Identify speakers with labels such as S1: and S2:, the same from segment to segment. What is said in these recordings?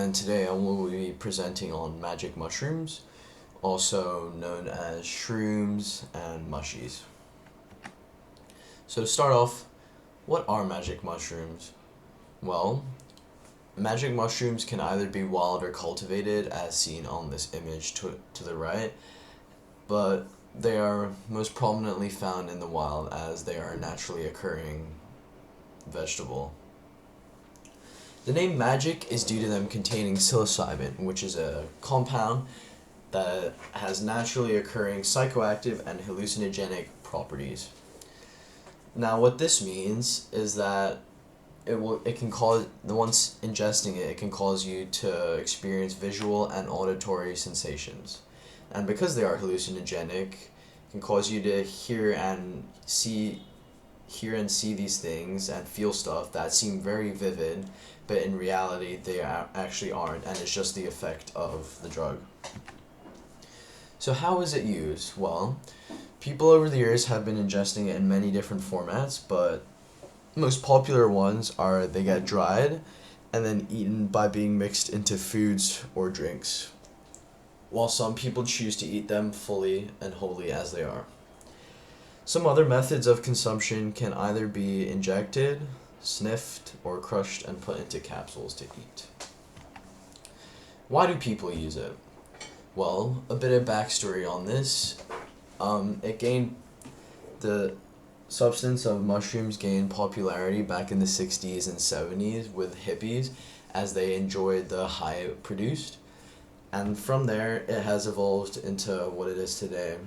S1: and today I will be presenting on magic mushrooms, also known as shrooms and mushies. So to start off, what are magic mushrooms? Well, magic mushrooms can either be wild or cultivated, as seen on this image to the right, but they are most prominently found in the wild as they are a naturally occurring vegetable. The name magic is due to them containing psilocybin, which is a compound that has naturally occurring psychoactive and hallucinogenic properties. Now, what this means is that it can cause, once ingesting it can cause you to experience visual and auditory sensations. And because they are hallucinogenic, it can cause you to hear and see these things and feel stuff that seem very vivid, but in reality they actually aren't, and it's just the effect of the drug. So how is it used? Well, people over the years have been ingesting it in many different formats, but most popular ones are they get dried and then eaten by being mixed into foods or drinks, while some people choose to eat them fully and wholly as they are. Some other methods of consumption can either be injected, sniffed, or crushed and put into capsules to eat. Why do people use it? Well, a bit of backstory on this. The substance of mushrooms gained popularity back in the 60s and 70s with hippies as they enjoyed the high it produced. And from there, it has evolved into what it is today.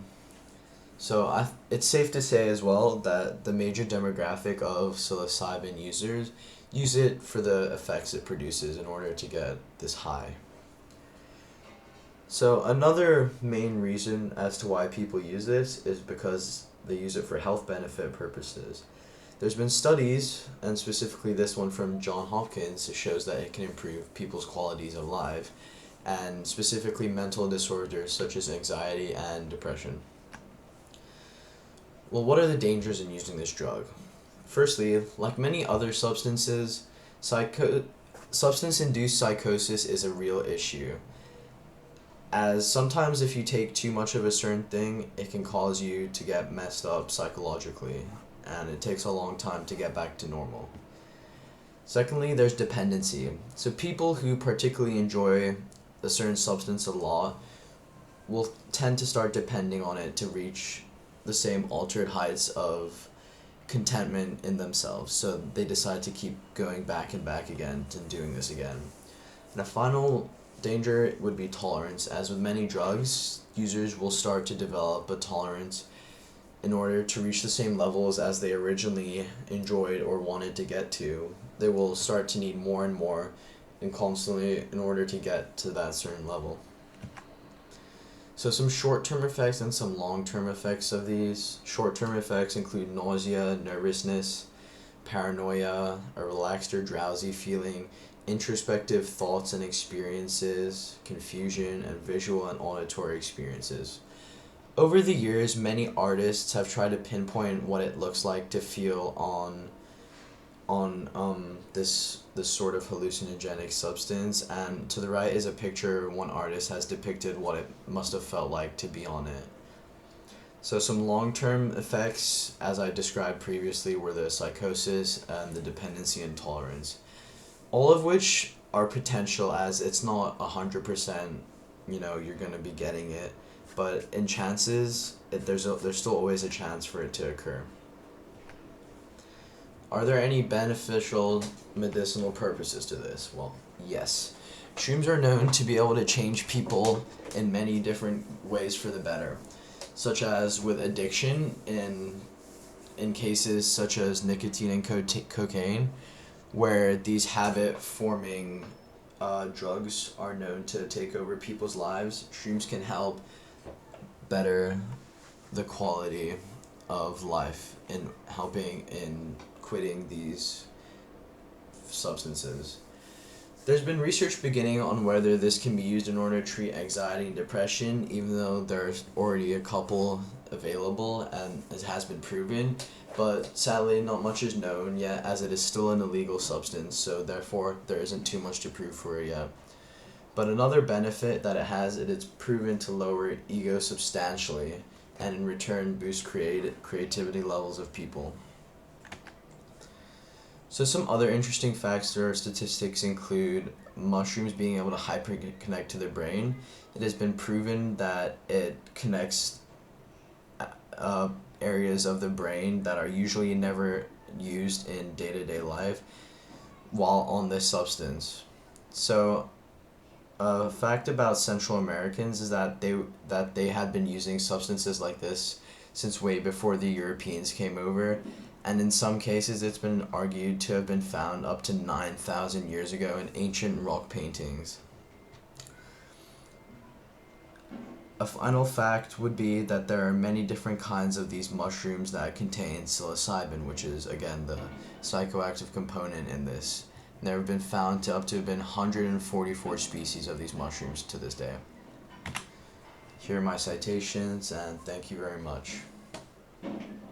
S1: So it's safe to say as well that the major demographic of psilocybin users use it for the effects it produces in order to get this high. So another main reason as to why people use this is because they use it for health benefit purposes. There's been studies, and specifically this one from Johns Hopkins, that shows that it can improve people's qualities of life, and specifically mental disorders such as anxiety and depression. Well, what are the dangers in using this drug? Firstly, like many other substances, substance-induced psychosis is a real issue, as sometimes if you take too much of a certain thing, it can cause you to get messed up psychologically, and it takes a long time to get back to normal. Secondly, there's dependency. So people who particularly enjoy a certain substance a lot will tend to start depending on it to reach the same altered heights of contentment in themselves, so they decide to keep going back and back again and doing this again. And a final danger would be tolerance. As with many drugs, users will start to develop a tolerance in order to reach the same levels as they originally enjoyed or wanted to get to. They will start to need more and more and constantly in order to get to that certain level. So some short-term effects and some long-term effects of these. Short-term effects include nausea, nervousness, paranoia, a relaxed or drowsy feeling, introspective thoughts and experiences, confusion, and visual and auditory experiences. Over the years, many artists have tried to pinpoint what it looks like to feel on this sort of hallucinogenic substance, and to the right is a picture one artist has depicted what it must have felt like to be on it. So some long-term effects, as I described previously, were the psychosis and the dependency and tolerance, all of which are potential, as it's not 100%, you're going to be getting it, but in chances, there's still always a chance for it to occur. Are there any beneficial medicinal purposes to this? Well, yes. Shrooms are known to be able to change people in many different ways for the better, such as with addiction in cases such as nicotine and cocaine, where these habit-forming drugs are known to take over people's lives. Shrooms can help better the quality of life in helping in quitting these substances. There's been research beginning on whether this can be used in order to treat anxiety and depression, even though there's already a couple available and it has been proven, but sadly not much is known yet, as it is still an illegal substance, so therefore there isn't too much to prove for it yet. But another benefit that it has, it's proven to lower ego substantially, and in return boost creativity levels of people. So some other interesting facts or statistics include mushrooms being able to hyperconnect to the brain. It has been proven that it connects areas of the brain that are usually never used in day-to-day life while on this substance. So a fact about Central Americans is that they had been using substances like this since way before the Europeans came over, and in some cases it's been argued to have been found up to 9,000 years ago in ancient rock paintings. A final fact would be that there are many different kinds of these mushrooms that contain psilocybin, which is again the psychoactive component in this. And there have been found to up to have been 144 species of these mushrooms to this day. Here are my citations, and thank you very much.